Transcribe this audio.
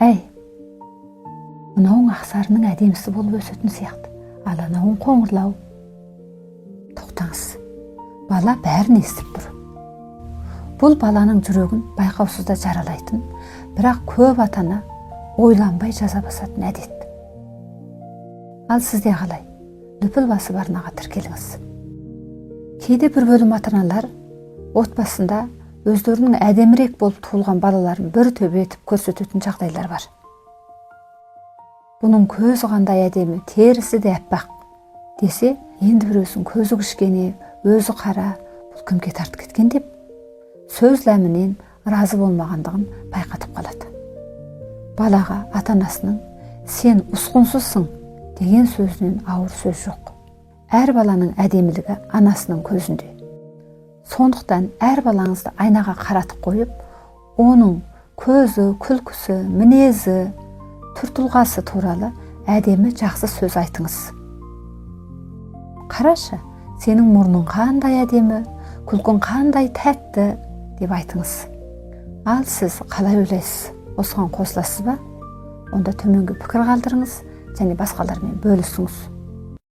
әй, мынауың ақсарының әдемісі болып өсетін сияқты, ал анауың қоңырлау. Тоқтаңыз, бала бәрін естіп тұр. Бұл баланың жүрегін байқаусызда жаралайтын, бірақ көп ата-ана ойланбай жаза басатын әдет. Ал сізде қалай? Лүпіл басы бар арнаға тіркеліңіз. Кейде бір бөлім ата-аналар отбасында өздерінің әдемірек болып туылған балаларын бір төбе етіп көрсететін жағдайлар бар. Бұның көзі қандай әдемі, терісі де әппақ десе, енді біреусінің көзі кішкене, өзі қара, бұл кімге тартып кеткен деп, сөз ләмінен разы болмағандығын байқатып қалады. Балаға ата-анасының сен ұсқынсызсың деген сөзінен ауыр сөз жоқ. Әр баланың әдемілігі анасының көзінде. Сондықтан әр балаңызды айнаға қаратып қойып, оның көзі, күлкісі, мінезі, түр-тұлғасы туралы әдемі жақсы сөз айтыңыз. Қарашы, сенің мұрның қандай әдемі, күлкің қандай тәтті деп айтыңыз. Ал сіз қалай ойлайсыз? Осыған қосыласыз ба? Онда төменге пікір қалдырыңыз және басқалармен бөлісіңіз.